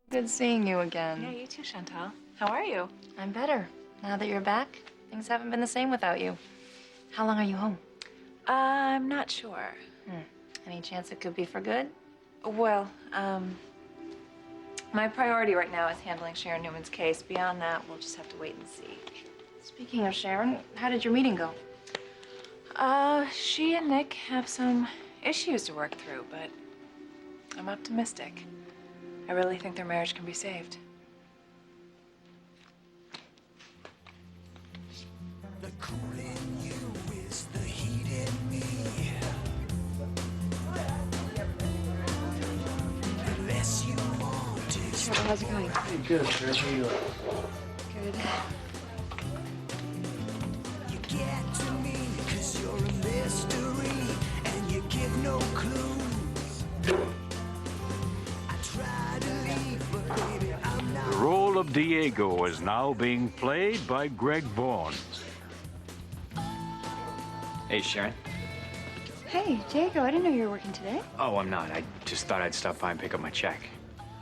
Good seeing you again. Yeah, you too, Chantal. How are you? I'm better. Now that you're back, things haven't been the same without you. How long are you home? I'm not sure. Any chance it could be for good? Well, my priority right now is handling Sharon Newman's case. Beyond that, we'll just have to wait and see. Speaking of Sharon, how did your meeting go? She and Nick have some issues to work through, but I'm optimistic. I really think their marriage can be saved. The cool in you is the heat in me. The less you want is Sure, how's it going? Hey, good. How are you? Good. you get to me, 'cause you're a mystery and you give no clues. I try to leave, but baby, I'm not. The role of Diego is now being played by Greg Vaughn. Hey, Sharon. Hey, Diego, I didn't know you were working today. Oh, I'm not. I just thought I'd stop by and pick up my check.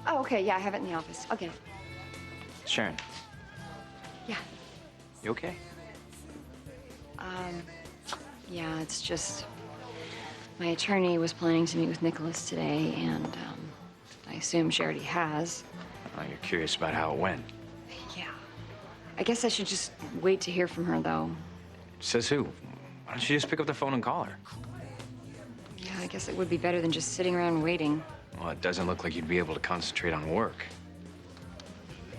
Oh, okay. Yeah, I have it in the office. I'll get it. Sharon, Yeah. you okay? Yeah, it's just my attorney was planning to meet with Nicholas today, and I assume she already has. Oh, you're curious about how it went. Yeah. I guess I should just wait to hear from her, though. Says who? Why don't you just pick up the phone and call her? Yeah, I guess it would be better than just sitting around waiting. Well, it doesn't look like you'd be able to concentrate on work.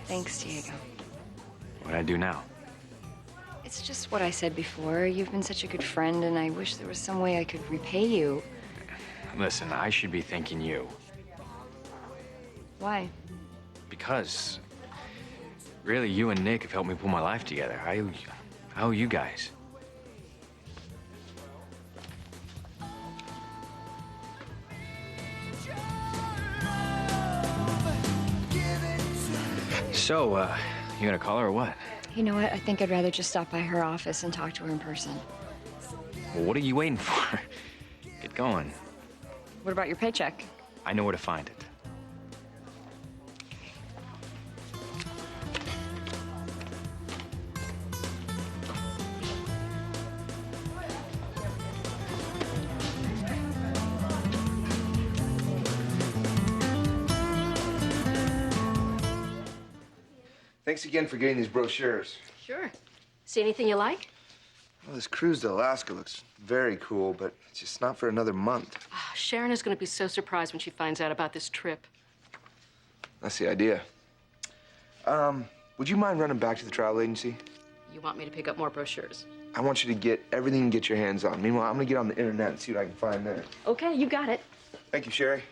Thanks, Diego. What'd I do now? It's just what I said before. You've been such a good friend, and I wish there was some way I could repay you. Listen, I should be thanking you. Why? Because, really, you and Nick have helped me pull my life together. I owe you guys. So, you gonna call her or what? You know what? I think I'd rather just stop by her office and talk to her in person. Well, what are you waiting for? Get going. What about your paycheck? I know where to find it. Thanks again for getting these brochures. Sure. See anything you like? Well, this cruise to Alaska looks very cool, but it's just not for another month. Ah, Sharon is going to be so surprised when she finds out about this trip. That's the idea. Would you mind running back to the travel agency? You want me to pick up more brochures? I want you to get everything you can get your hands on. Meanwhile, I'm gonna get on the internet and see what I can find there. Okay, you got it. Thank you, Sherry.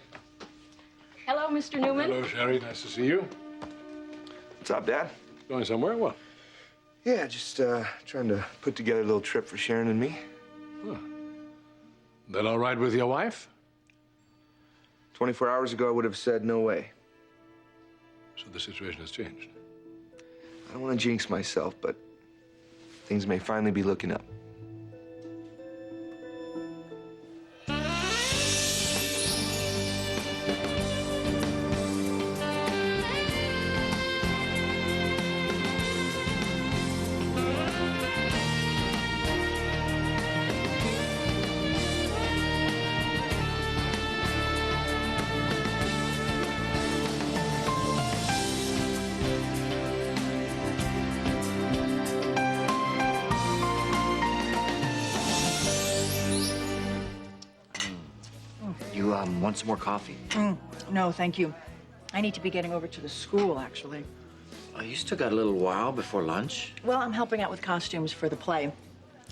Hello, Mr. Newman. Hello, Sherry. Nice to see you. What's up, Dad? Going somewhere? What? Yeah, just trying to put together a little trip for Sharon and me. That all right with your wife? 24 hours ago, I would have said no way. So the situation has changed. I don't want to jinx myself, but things may finally be looking up. You, want some more coffee? No, thank you. I need to be getting over to the school, actually. You still got a little while before lunch. Well, I'm helping out with costumes for the play.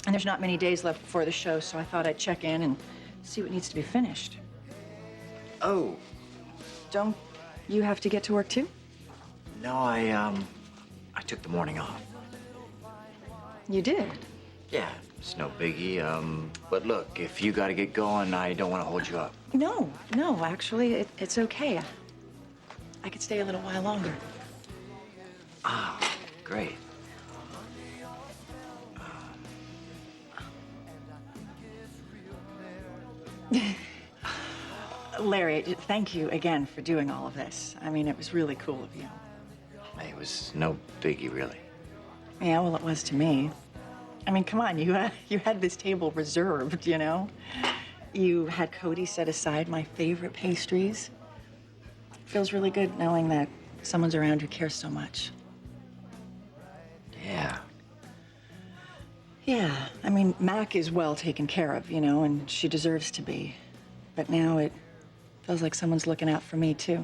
And there's not many days left before the show, so I thought I'd check in and see what needs to be finished. Oh, Don't you have to get to work, too? no, I took the morning off. You did? Yeah, it's no biggie. But look, if you gotta get going, I don't want to hold you up. No, actually, it's okay. I could stay a little while longer. Great. Larry, thank you again for doing all of this. I mean, it was really cool of you. Hey, it was no biggie, really. Yeah, well, it was to me. I mean, come on, you had this table reserved, you know? You had Cody set aside my favorite pastries. Feels really good knowing that someone's around who cares so much. Yeah. Yeah, I mean, Mac is well taken care of, you know, and she deserves to be. But now it feels like someone's looking out for me, too.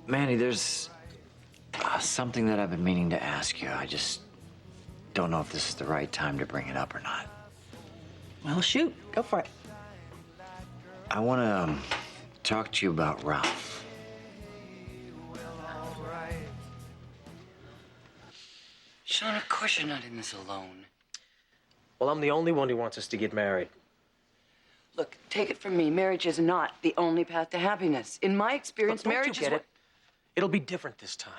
Manny, there's something that I've been meaning to ask you. I just don't know if this is the right time to bring it up or not. Well, shoot, go for it. I want to talk to you about Ralph. Sean, of course you're not in this alone. Well, I'm the only one who wants us to get married. Look, take it from me. Marriage is not the only path to happiness. In my experience, Look, don't marriage you get is it? It'll be different this time.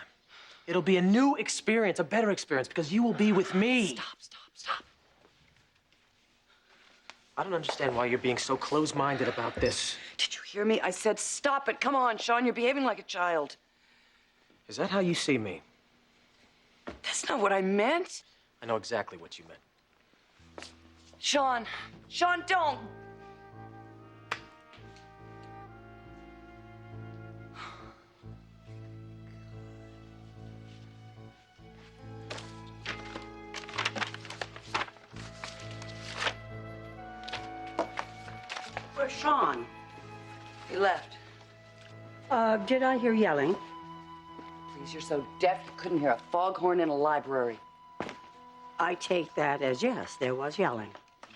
It'll be a new experience, a better experience, because you will be with me. Stop. I don't understand why you're being so close-minded about this. Did you hear me? I said stop it. Come on, Sean. You're behaving like a child. Is that how you see me? That's not what I meant. I know exactly what you meant. Sean, don't. Where's Sean? He left. Did I hear yelling? Please, you're so deaf you couldn't hear a foghorn in a library. I take that as yes, there was yelling.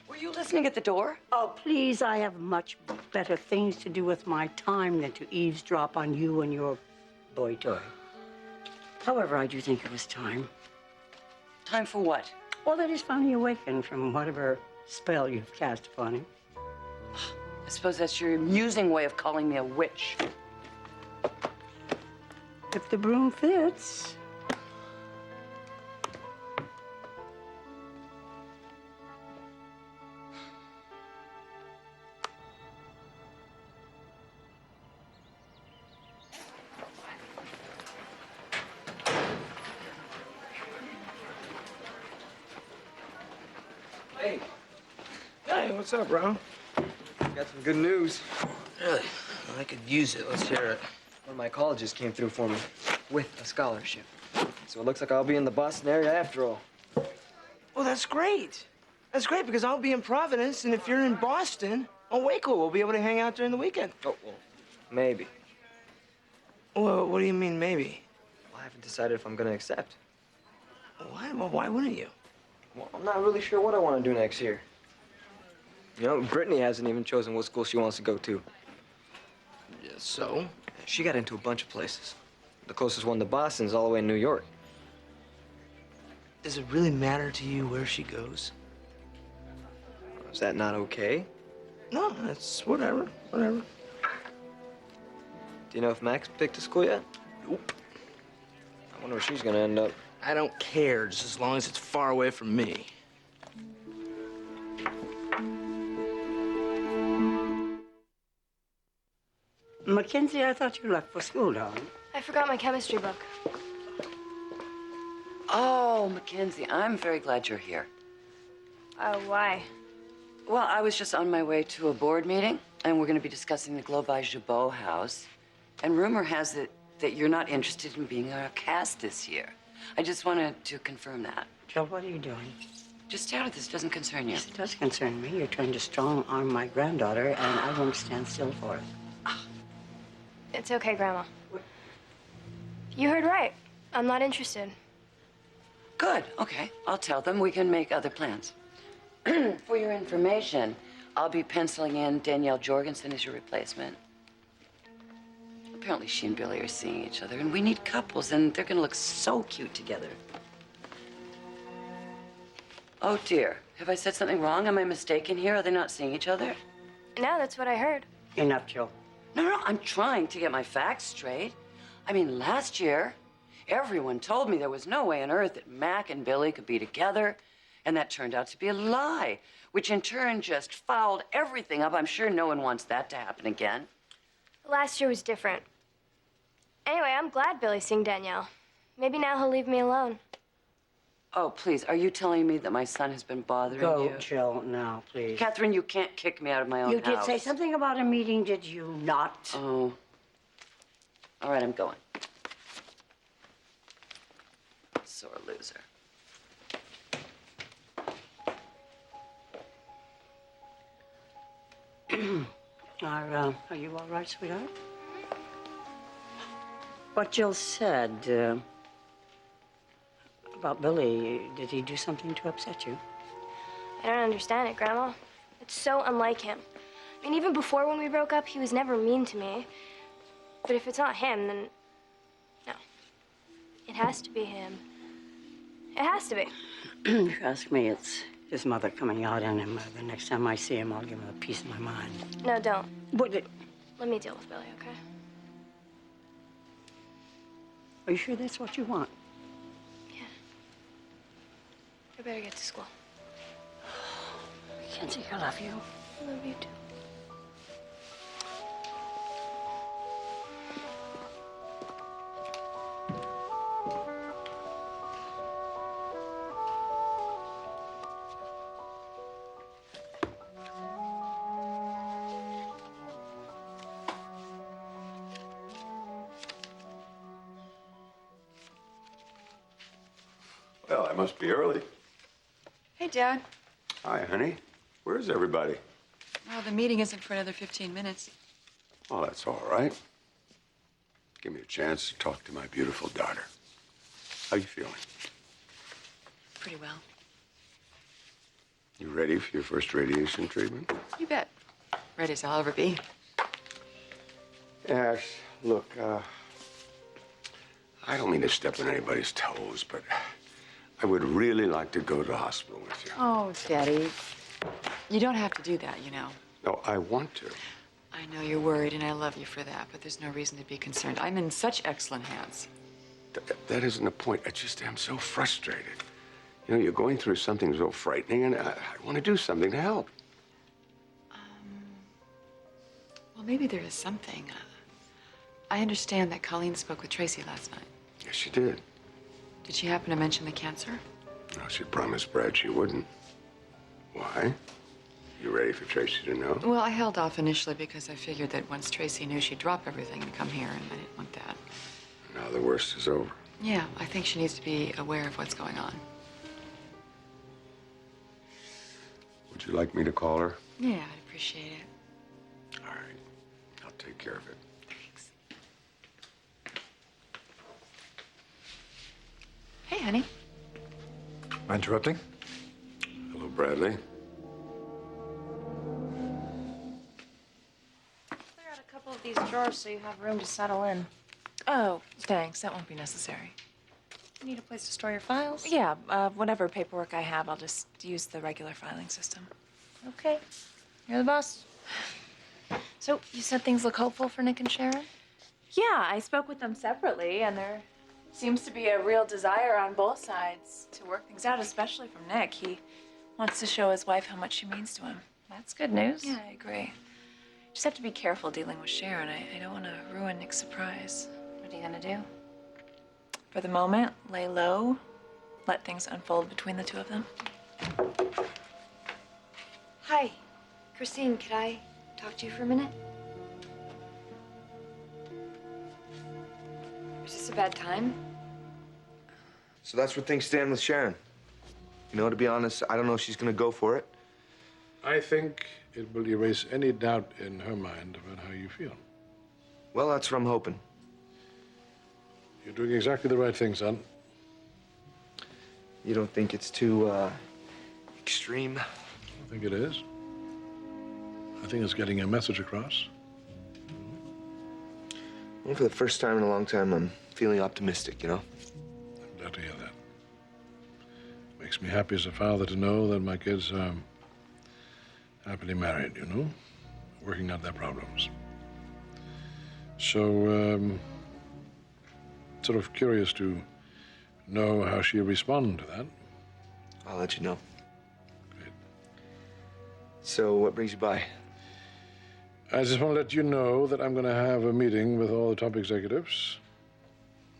Were you listening at the door? Oh, please, I have much better things to do with my time than to eavesdrop on you and your boy toy. However, I do think it was time. Time for what? Well, that he's finally awakened from whatever spell you've cast upon him. I suppose that's your amusing way of calling me a witch. If the broom fits. Hey, what's up, bro? Got some good news. Really? Well, I could use it. Let's hear it. One of my colleges came through for me with a scholarship. So it looks like I'll be in the Boston area after all. Well, that's great. That's great because I'll be in Providence, and if you're in Boston, oh, way cool. We'll be able to hang out during the weekend. Oh, well, maybe. Well, what do you mean, maybe? Well, I haven't decided if I'm going to accept. Why? Well, why wouldn't you? Well, I'm not really sure what I want to do next year. You know, Brittany hasn't even chosen what school she wants to go to. Yeah, so? She got into a bunch of places. The closest one to Boston is all the way in New York. Does it really matter to you where she goes? Is that not okay? No, it's whatever. Do you know if Max picked a school yet? Nope. I wonder where she's gonna end up. I don't care, just as long as it's far away from me. Mackenzie, I thought you left for school, darling. I forgot my chemistry book. Oh, Mackenzie, I'm very glad you're here. Why? Well, I was just on my way to a board meeting, and we're going to be discussing the Global Jabot house. And rumor has it that you're not interested in being a cast this year. I just wanted to confirm that. Jill, what are you doing? Just out of this. Doesn't concern you. Yes, it does concern me. You're trying to strong-arm my granddaughter, and I won't stand still for it. It's okay, Grandma. You heard right. I'm not interested. Good. Okay. I'll tell them. We can make other plans. For your information, I'll be penciling in Danielle Jorgensen as your replacement. Apparently, she and Billy are seeing each other, and we need couples, and they're gonna look so cute together. Oh, dear. Have I said something wrong? Am I mistaken here? Are they not seeing each other? No, that's what I heard. Enough, Jill. No, I'm trying to get my facts straight. I mean, last year, everyone told me there was no way on earth that Mac and Billy could be together, and that turned out to be a lie. which in turn just fouled everything up. I'm sure no one wants that to happen again. Last year was different. Anyway, I'm glad Billy's seeing Danielle. Maybe now he'll leave me alone. Oh, please, are you telling me that my son has been bothering you? Go, Jill, now, please. Catherine, you can't kick me out of my own You house. did say something about a meeting, did you not? Oh. All right, I'm going. Sore loser. Are you all right, sweetheart? What Jill said about Billy, did he do something to upset you? I don't understand it, Grandma. It's so unlike him. I mean, even before when we broke up, he was never mean to me. But if it's not him, then no. It has to be him. It has to be. If you ask me, it's his mother coming out on him. The next time I see him, I'll give him a piece of my mind. No, don't. What? Let me deal with Billy, okay? Are you sure that's what you want? Yeah. I better get to school. Kenzie, I love you. I love you too. Well, I must be early. Hey, Dad. Hi, honey. Where's everybody? Well, the meeting isn't for another 15 minutes. Oh, that's all right. Give me a chance to talk to my beautiful daughter. How you feeling? Pretty well. You ready for your first radiation treatment? You bet. Ready as I'll ever be. Ash, look, I don't mean to step on anybody's toes, but I would really like to go to the hospital with you. Oh, Daddy. You don't have to do that, you know. No, I want to. I know you're worried, and I love you for that, but there's no reason to be concerned. I'm in such excellent hands. That isn't the point. I just am so frustrated. You know, you're going through something so frightening, and I want to do something to help. Well, maybe there is something. I understand that Colleen spoke with Tracy last night. Yes, she did. Did she happen to mention the cancer? No, she promised Brad she wouldn't. Why? You ready for Tracy to know? Well, I held off initially because I figured that once Tracy knew, she'd drop everything and come here, and I didn't want that. Now the worst is over. Yeah, I think she needs to be aware of what's going on. Would you like me to call her? Yeah, I'd appreciate it. All right. I'll take care of it. Thanks. Hey, honey. Am I interrupting? Hello, Bradley. Clear out a couple of these drawers so you have room to settle in. Oh, thanks. That won't be necessary. You need a place to store your files? Yeah, whatever paperwork I have, I'll just use the regular filing system. Okay. You're the boss. So, you said things look hopeful for Nick and Sharon? Yeah, I spoke with them separately, and there seems to be a real desire on both sides to work things out, especially from Nick. He wants to show his wife how much she means to him. That's good news. Yeah, I agree. Just have to be careful dealing with Sharon. I don't want to ruin Nick's surprise. What are you gonna do? For the moment, lay low, let things unfold between the two of them. Hi, Christine, could I talk to you for a minute? Is this a bad time? So that's where things stand with Sharon. You know, to be honest, I don't know if she's gonna go for it. I think it will erase any doubt in her mind about how you feel. Well, that's what I'm hoping. You're doing exactly the right thing, son. You don't think it's too, extreme? I think it is. I think it's getting a message across. Well, for the first time in a long time, I'm feeling optimistic, you know? I'm glad to hear that. Makes me happy as a father to know that my kids are happily married, you know? Working out their problems. So, sort of curious to know how she'll respond to that. I'll let you know. Great. So what brings you by? I just want to let you know that I'm going to have a meeting with all the top executives.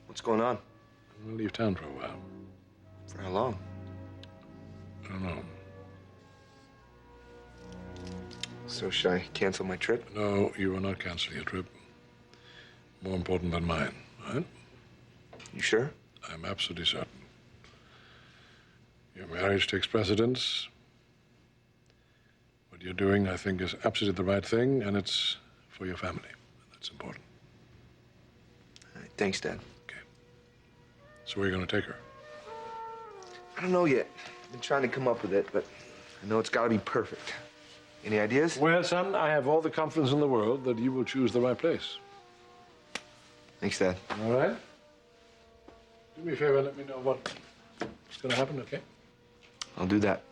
What's going on? I'm going to leave town for a while. For how long? I don't know. So should I cancel my trip? No, you are not canceling your trip. More important than mine, right? You sure? I'm absolutely certain. Your marriage takes precedence. What you're doing, I think, is absolutely the right thing, and it's for your family. That's important. All right, thanks, Dad. So where are you going to take her? I don't know yet. I've been trying to come up with it, but I know it's got to be perfect. Any ideas? Well, son, I have all the confidence in the world that you will choose the right place. Thanks, Dad. All right? Do me a favor and let me know what's going to happen, okay? I'll do that.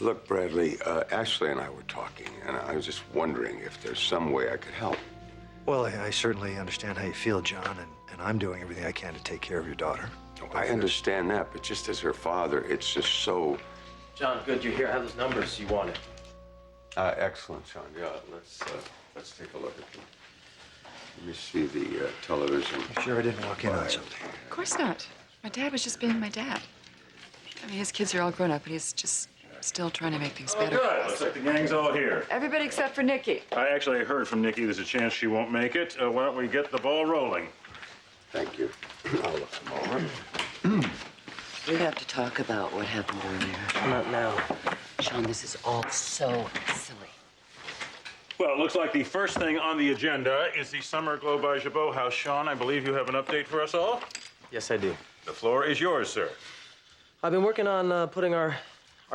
Look, Bradley, Ashley and I were talking, and I was just wondering if there's some way I could help. Well, I certainly understand how you feel, John, and I'm doing everything I can to take care of your daughter. I understand that, but just as her father, it's just so... John, good you're here. I have those numbers you wanted. Excellent, Sean. Yeah, let's take a look at them. Let me see the television. You sure I didn't walk in on something? Of course not. My dad was just being my dad. I mean, his kids are all grown up, and he's just still trying to make things better. Good. Looks like the gang's all here. Everybody except for Nikki. I actually heard from Nikki there's a chance she won't make it. Why don't we get the ball rolling? Thank you. I'll look them over. We have to talk about what happened earlier. Not now. Sean, this is all so silly. Well, it looks like the first thing on the agenda is the Summer Glow by Jabot House. Sean, I believe you have an update for us all? Yes, I do. The floor is yours, sir. I've been working on putting our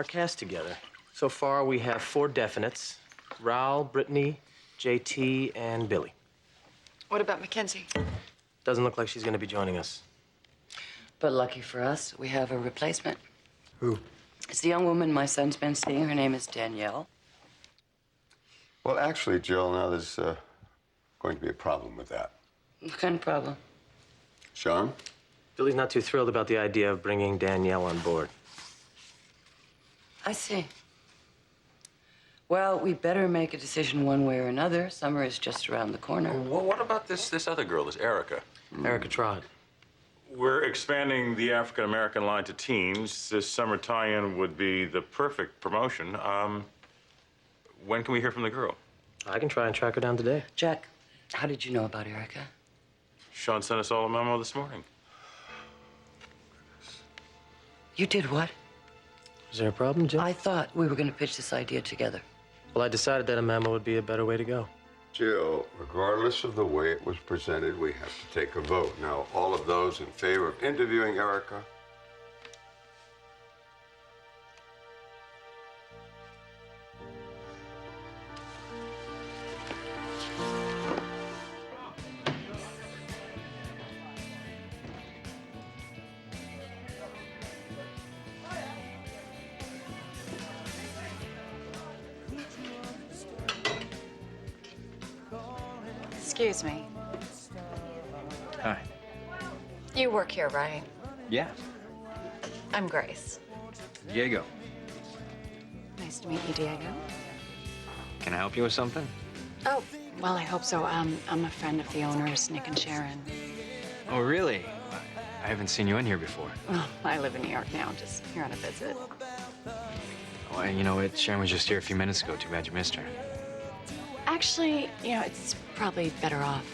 cast together. So far, we have 4 definites. Raul, Brittany, JT, and Billy. What about Mackenzie? Doesn't look like she's going to be joining us. But lucky for us, we have a replacement. Who? It's the young woman my son's been seeing. Her name is Danielle. Well, actually, Jill, now there's going to be a problem with that. What kind of problem? Sean? Billy's not too thrilled about the idea of bringing Danielle on board. I see. Well, we better make a decision one way or another. Summer is just around the corner. Well, what about this other girl, this Erica? Erica Trott. We're expanding the African-American line to teens. This summer tie-in would be the perfect promotion. When can we hear from the girl? I can try and track her down today. Jack, how did you know about Erica? Sean sent us all a memo this morning. You did what? Is there a problem, Jill? I thought we were going to pitch this idea together. Well, I decided that a memo would be a better way to go. Jill, regardless of the way it was presented, we have to take a vote. Now, all of those in favor of interviewing Erica? Excuse me. Hi. You work here, right? Yeah. I'm Grace. Diego. Nice to meet you, Diego. Can I help you with something? Oh, well, I hope so. I'm a friend of the owners, Nick and Sharon. Oh, really? I haven't seen you in here before. Oh, I live in New York now, just here on a visit. Oh, you know what? Sharon was just here a few minutes ago. Too bad you missed her. Actually, you know, it's probably better off.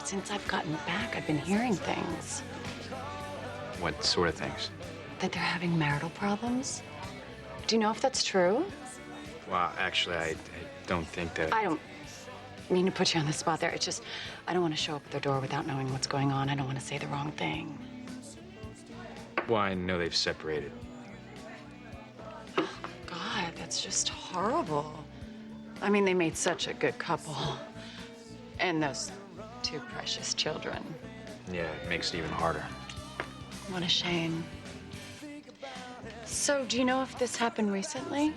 Since I've gotten back, I've been hearing things. What sort of things? That they're having marital problems. Do you know if that's true? Well, actually, I don't think that... I don't mean to put you on the spot there. It's just, I don't want to show up at their door without knowing what's going on. I don't want to say the wrong thing. Well, I know they've separated. God, that's just horrible. I mean, they made such a good couple. And those 2 precious children. Yeah, it makes it even harder. What a shame. So, do you know if this happened recently?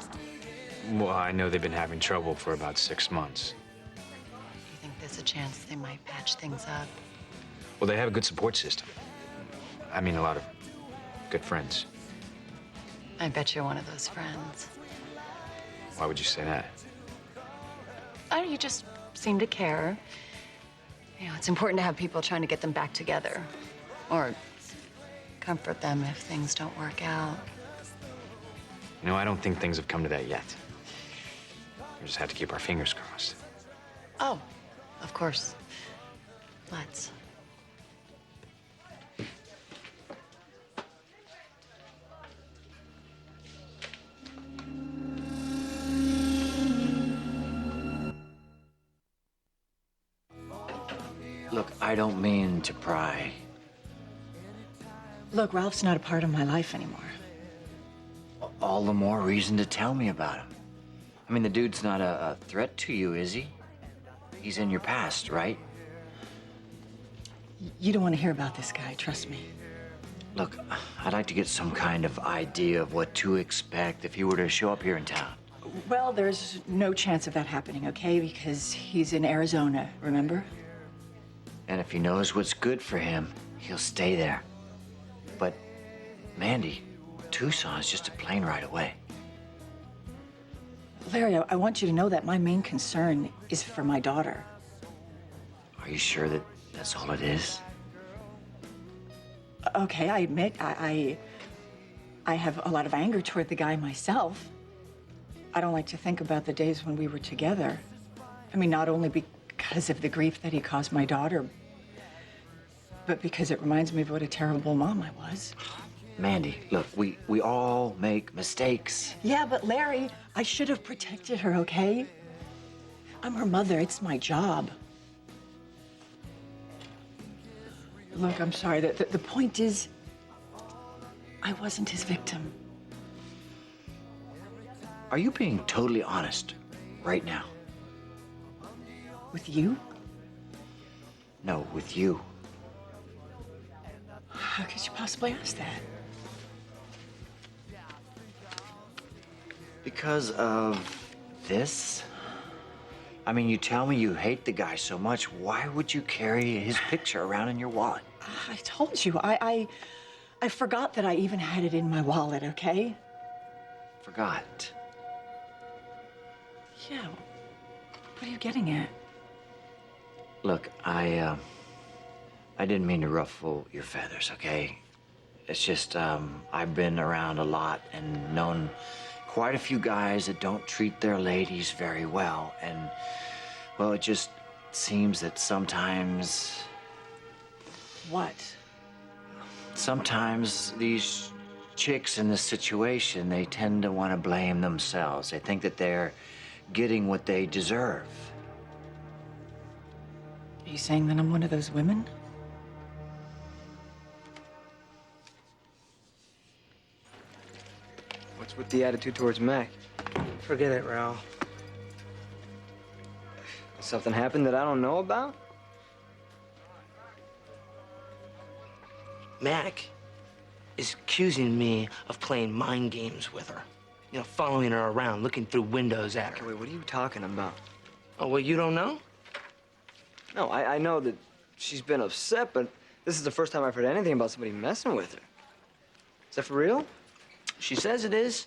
Well, I know they've been having trouble for about 6 months. Do you think there's a chance they might patch things up? Well, they have a good support system. I mean, a lot of good friends. I bet you're one of those friends. Why would you say that? Oh, you just seem to care. You know, it's important to have people trying to get them back together. Or comfort them if things don't work out. No, I don't think things have come to that yet. We just have to keep our fingers crossed. Oh, of course. Let's. Look, I don't mean to pry. Look, Ralph's not a part of my life anymore. All the more reason to tell me about him. I mean, the dude's not a threat to you, is he? He's in your past, right? You don't want to hear about this guy, trust me. Look, I'd like to get some kind of idea of what to expect if he were to show up here in town. Well, there's no chance of that happening, okay? Because he's in Arizona, remember? And if he knows what's good for him, he'll stay there. But, Mandy, Tucson's just a plane ride away. Larry, I want you to know that my main concern is for my daughter. Are you sure that that's all it is? Okay, I admit I have a lot of anger toward the guy myself. I don't like to think about the days when we were together. I mean, not only because of the grief that he caused my daughter, but because it reminds me of what a terrible mom I was. Mandy, look, we all make mistakes. Yeah, but Larry, I should have protected her, okay? I'm her mother. It's my job. Look, I'm sorry. The point is, I wasn't his victim. Are you being totally honest right now? With you? No, with you. How could you possibly ask that? Because of this? I mean, you tell me you hate the guy so much. Why would you carry his picture around in your wallet? I told you, I forgot that I even had it in my wallet, okay? Forgot. Yeah. What are you getting at? Look, I didn't mean to ruffle your feathers, okay? It's just, I've been around a lot and known quite a few guys that don't treat their ladies very well. And, well, it just seems that sometimes... What? Sometimes these chicks in this situation, they tend to want to blame themselves. They think that they're getting what they deserve. Are you saying that I'm one of those women? What's with the attitude towards Mac? Forget it, Ralph. Something happened that I don't know about? Mac is accusing me of playing mind games with her. You know, following her around, looking through windows at her. Okay, wait, what are you talking about? Oh, well, you don't know? No, I know that she's been upset, but this is the first time I've heard anything about somebody messing with her. Is that for real? She says it is.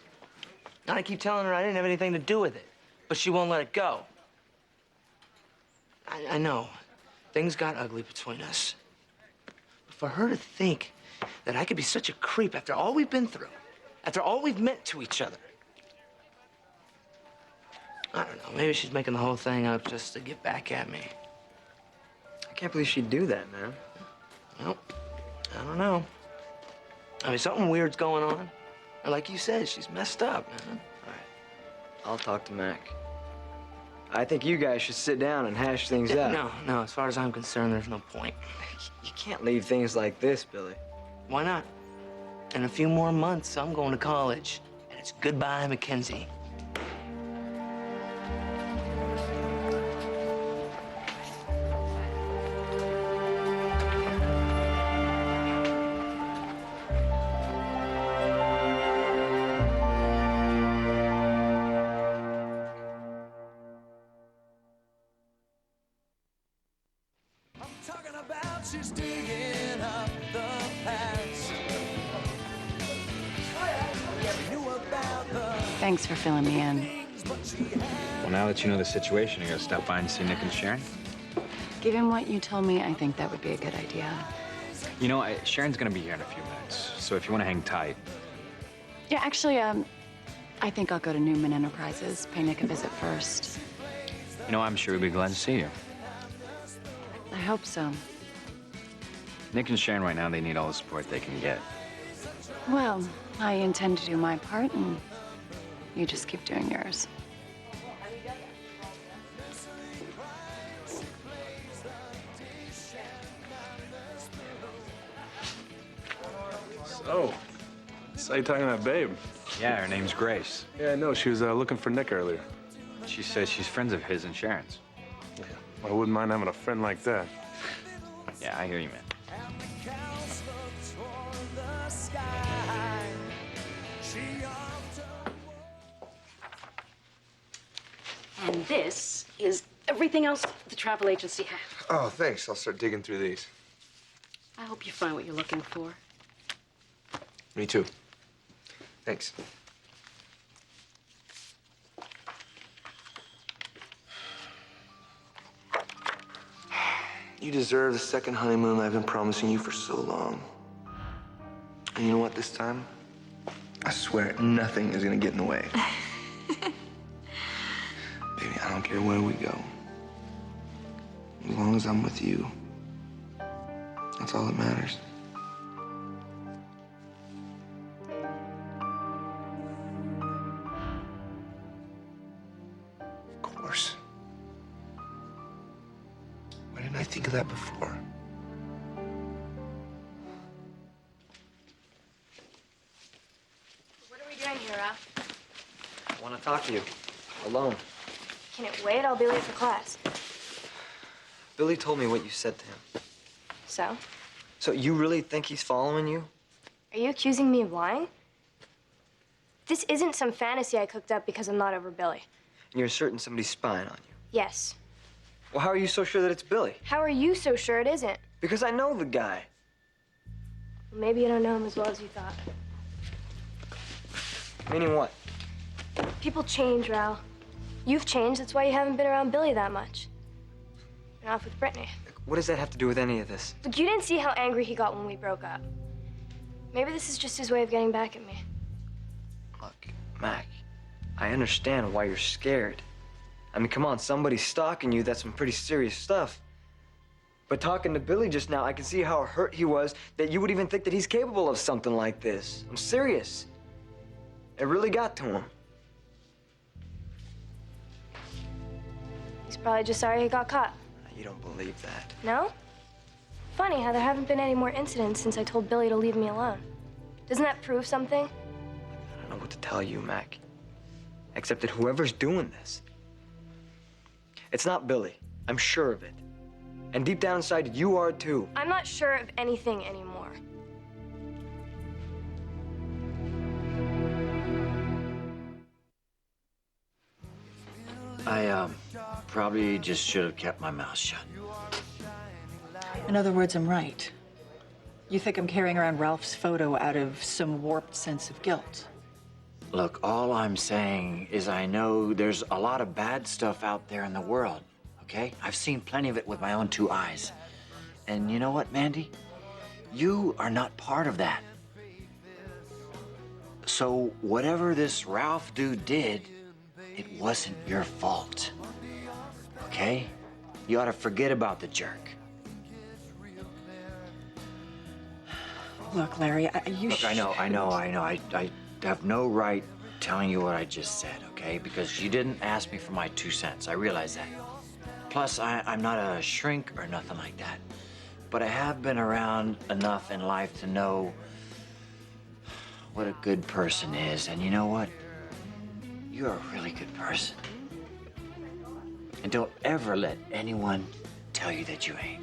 And I keep telling her I didn't have anything to do with it, but she won't let it go. I know. Things got ugly between us. But for her to think that I could be such a creep after all we've been through, after all we've meant to each other. I don't know. Maybe she's making the whole thing up just to get back at me. I can't believe she'd do that, man. Well, I don't know. I mean, something weird's going on. And like you said, she's messed up, man. All right. I'll talk to Mac. I think you guys should sit down and hash things out. No. As far as I'm concerned, there's no point. You can't leave things like this, Billy. Why not? In a few more months, I'm going to college. And it's goodbye, Mackenzie. but she's digging up the past. She knew about the Thanks for filling me in. Well, now that you know the situation, you're gonna stop by and see Nick and Sharon? Given what you told me, I think that would be a good idea. You know, Sharon's gonna be here in a few minutes, so if you wanna hang tight. Yeah, actually, I think I'll go to Newman Enterprises, pay Nick a visit first. You know, I'm sure he'd be glad to see you. I hope so. Nick and Sharon right now, they need all the support they can get. Well, I intend to do my part, and you just keep doing yours. So you talking about Babe? Yeah, her name's Grace. Yeah, I know. She was looking for Nick earlier. She says she's friends of his and Sharon's. Yeah, I wouldn't mind having a friend like that. Yeah, I hear you, man. And this is everything else the travel agency had. Oh, thanks. I'll start digging through these. I hope you find what you're looking for. Me too. Thanks. You deserve the second honeymoon I've been promising you for so long. And you know what, this time? I swear nothing is gonna get in the way. Baby, I don't care where we go. As long as I'm with you, that's all that matters. Of course. Why didn't I think of that before? What are we doing here, Ralph? I want to talk to you. Alone. Can it wait? I'll be late for class. Billy told me what you said to him. So? So you really think he's following you? Are you accusing me of lying? This isn't some fantasy I cooked up because I'm not over Billy. And you're certain somebody's spying on you? Yes. Well, how are you so sure that it's Billy? How are you so sure it isn't? Because I know the guy. Well, maybe you don't know him as well as you thought. Meaning what? People change, Ral. You've changed. That's why you haven't been around Billy that much. And off with Brittany. What does that have to do with any of this? Look, you didn't see how angry he got when we broke up. Maybe this is just his way of getting back at me. Look, Mac, I understand why you're scared. I mean, come on, somebody's stalking you. That's some pretty serious stuff. But talking to Billy just now, I can see how hurt he was that you would even think that he's capable of something like this. I'm serious. It really got to him. He's probably just sorry he got caught. You don't believe that. No? Funny how there haven't been any more incidents since I told Billy to leave me alone. Doesn't that prove something? I don't know what to tell you, Mac. Except that whoever's doing this, it's not Billy. I'm sure of it. And deep down inside, you are too. I'm not sure of anything anymore. I probably just should have kept my mouth shut. In other words, I'm right. You think I'm carrying around Ralph's photo out of some warped sense of guilt? Look, all I'm saying is I know there's a lot of bad stuff out there in the world, okay? I've seen plenty of it with my own two eyes. And you know what, Mandy? You are not part of that. So whatever this Ralph dude did, it wasn't your fault, okay? You ought to forget about the jerk. Look, Larry, Look, I know. I have no right telling you what I just said, okay? Because you didn't ask me for my 2 cents. I realize that. Plus, I'm not a shrink or nothing like that. But I have been around enough in life to know what a good person is. And you know what? You're a really good person. And don't ever let anyone tell you that you ain't.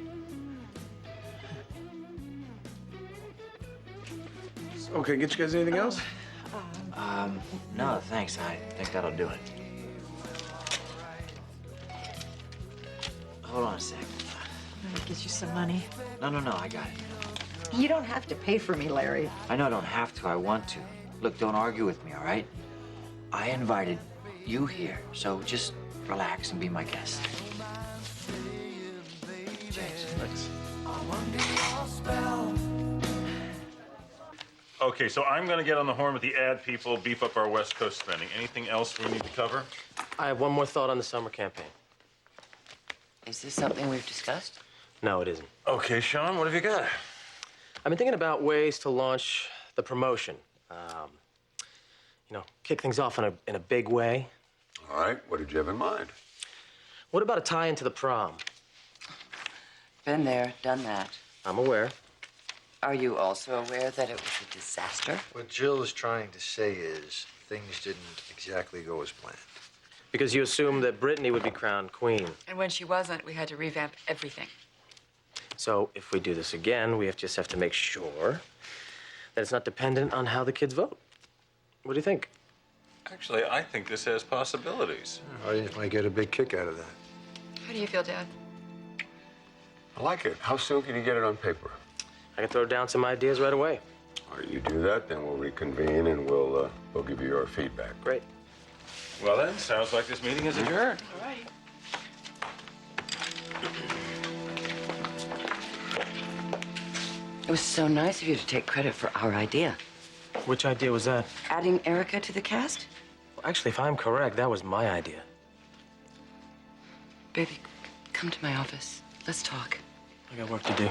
Okay, get you guys anything else? No, thanks. I think that'll do it. Hold on a sec. Let me get you some money. No, I got it. You don't have to pay for me, Larry. I know I don't have to, I want to. Look, don't argue with me, all right? I invited you here, so just relax and be my guest. James, let's... Okay, so I'm going to get on the horn with the ad people, beef up our West Coast spending. Anything else we need to cover? I have one more thought on the summer campaign. Is this something we've discussed? No, it isn't. Okay, Sean, what have you got? I've been thinking about ways to launch the promotion. You know, kick things off in a big way. All right, what did you have in mind? What about a tie-in to the prom? Been there, done that. I'm aware. Are you also aware that it was a disaster? What Jill is trying to say is things didn't exactly go as planned. Because you assumed that Brittany would be crowned queen. And when she wasn't, we had to revamp everything. So if we do this again, we just have to make sure that it's not dependent on how the kids vote. What do you think? Actually, I think this has possibilities. Audience might get a big kick out of that. How do you feel, Dad? I like it. How soon can you get it on paper? I can throw down some ideas right away. All right, you do that, then we'll reconvene and we'll give you your feedback. Great. Well then, sounds like this meeting is adjourned. All right. It was so nice of you to take credit for our idea. Which idea was that? Adding Erica to the cast? Well, actually, if I'm correct, that was my idea. Baby, come to my office. Let's talk. I got work to do.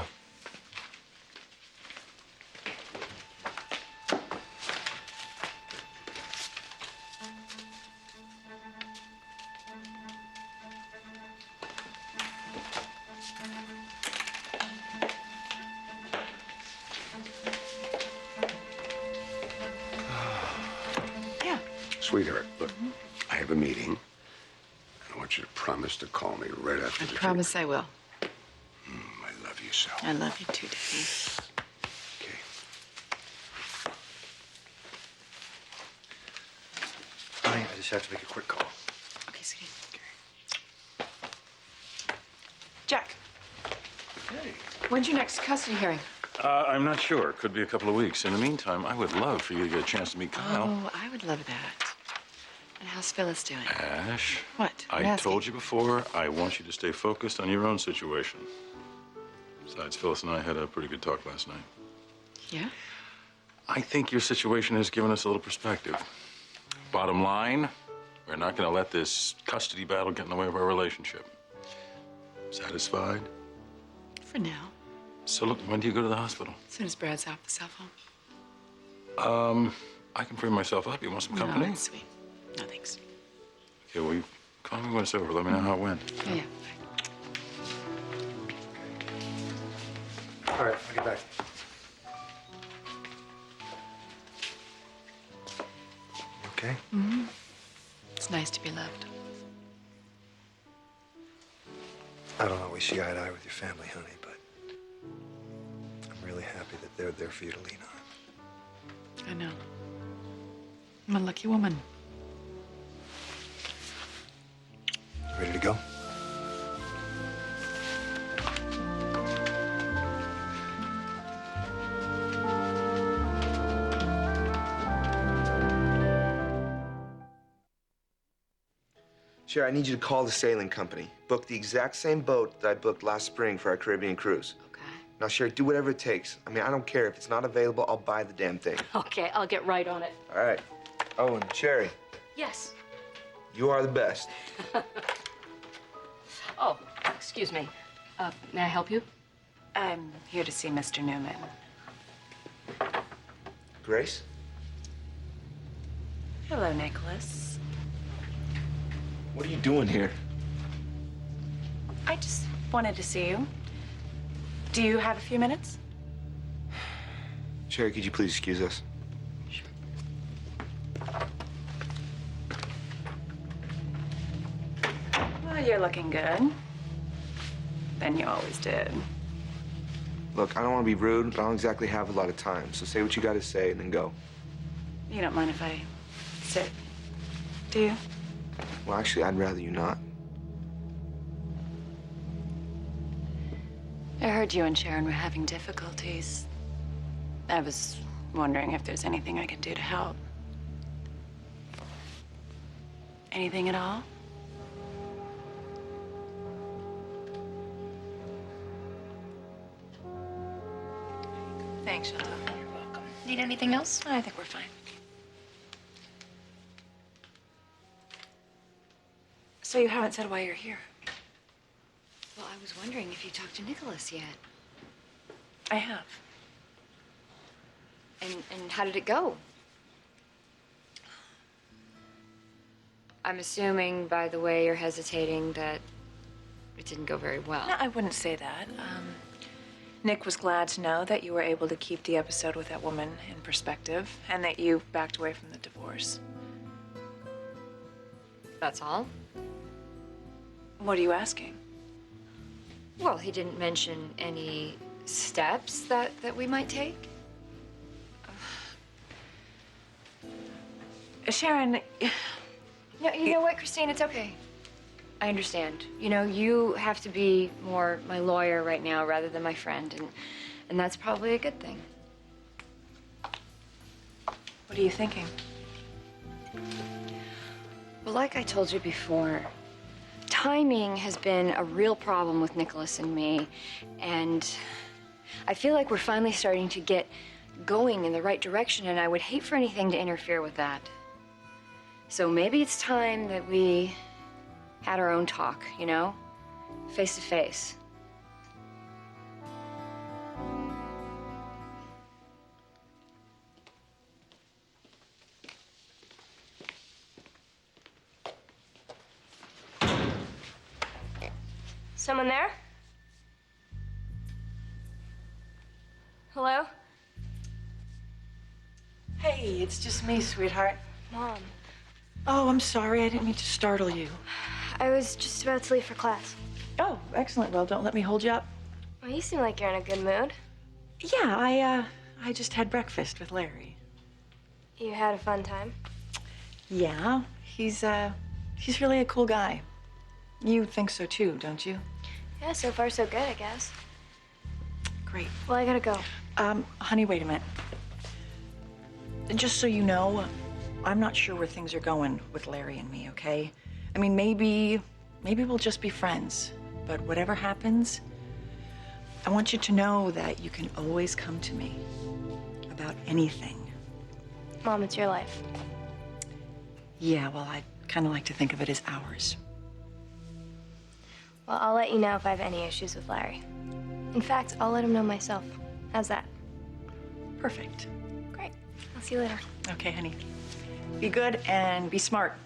Sweetheart, look, I have a meeting. I want you to promise to call me right after the Promise I will. I love you so. I love you too, Daddy. Honey, I just have to make a quick call. Okay, sweetie. Jack. Hey. When's your next custody hearing? I'm not sure. Could be a couple of weeks. In the meantime, I would love for you to get a chance to meet Kyle. Oh, I would love that. And how's Phyllis doing? Ash. What? I told you before, I want you to stay focused on your own situation. Besides, Phyllis and I had a pretty good talk last night. Yeah? I think your situation has given us a little perspective. Bottom line, we're not going to let this custody battle get in the way of our relationship. Satisfied? For now. So look, when do you go to the hospital? As soon as Brad's off the cell phone. I can free myself up. You want some company? No, sweet. No, thanks. Okay, well, you call me when it's over. Let me know how it went. Yeah. All right, I'll get back. You okay? Mm-hmm. It's nice to be loved. I don't always see eye to eye with your family, honey, but I'm really happy that they're there for you to lean on. I know. I'm a lucky woman. Ready to go? Sure, I need you to call the sailing company. Book the exact same boat that I booked last spring for our Caribbean cruise. Okay. Now, Sherry, do whatever it takes. I mean, I don't care. If it's not available, I'll buy the damn thing. Okay, I'll get right on it. All right. Oh, and Sherry, Yes. you are the best. Oh, excuse me. May I help you? I'm here to see Mr. Newman. Grace? Hello, Nicholas. What are you doing here? I just wanted to see you. Do you have a few minutes? Sherry, could you please excuse us? Well, you're looking good. Than you always did. Look, I don't want to be rude, but I don't exactly have a lot of time. So say what you got to say and then go. You don't mind if I sit, do you? Well, actually, I'd rather you not. I heard you and Sharon were having difficulties. I was wondering if there's anything I can do to help. Anything at all? Thanks, Chantal. You're welcome. Need anything else? I think we're fine. So you haven't said why you're here? Well, I was wondering if you talked to Nicholas yet. I have. And how did it go? I'm assuming by the way you're hesitating that it didn't go very well. No, I wouldn't say that. Nick was glad to know that you were able to keep the episode with that woman in perspective and that you backed away from the divorce. That's all? What are you asking? Well, he didn't mention any steps that we might take. Sharon, No, you know what, Christine? It's okay. I understand. You know, you have to be more my lawyer right now rather than my friend, and that's probably a good thing. what are you thinking? Well, like I told you before, timing has been a real problem with Nicholas and me, and I feel like we're finally starting to get going in the right direction, and I would hate for anything to interfere with that. So maybe it's time that we had our own talk, you know? Face to face. Someone there? Hello? Hey, it's just me, sweetheart. Mom. Oh, I'm sorry. I didn't mean to startle you. I was just about to leave for class. Oh, excellent. Well, don't let me hold you up. Well, you seem like you're in a good mood. Yeah, I just had breakfast with Larry. You had a fun time? Yeah, he's really a cool guy. You think so too, don't you? Yeah, so far so good, I guess. Great. Well, I gotta go. Honey, wait a minute. Just so you know, I'm not sure where things are going with Larry and me, okay? I mean, maybe we'll just be friends. But whatever happens, I want you to know that you can always come to me about anything. Mom, it's your life. Yeah, well, I kind of like to think of it as ours. Well, I'll let you know if I have any issues with Larry. In fact, I'll let him know myself. How's that? Perfect. Great. I'll see you later. Okay, honey. Be good and be smart.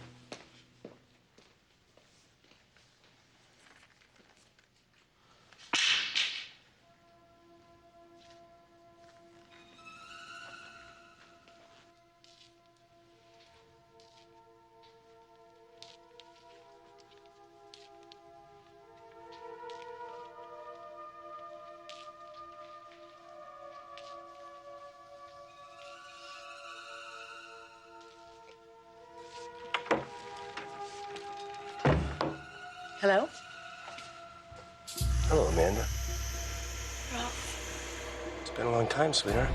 Hello? Hello, Amanda. Ralph. It's been a long time, sweetheart.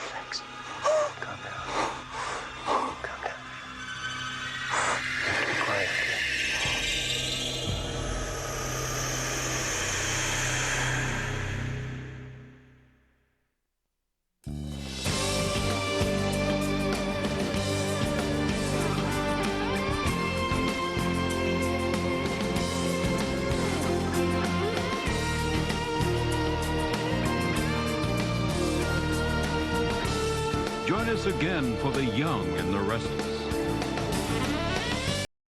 Relax. Calm down. Calm down. You have to be quiet, okay? Join us again for The Young and the Restless.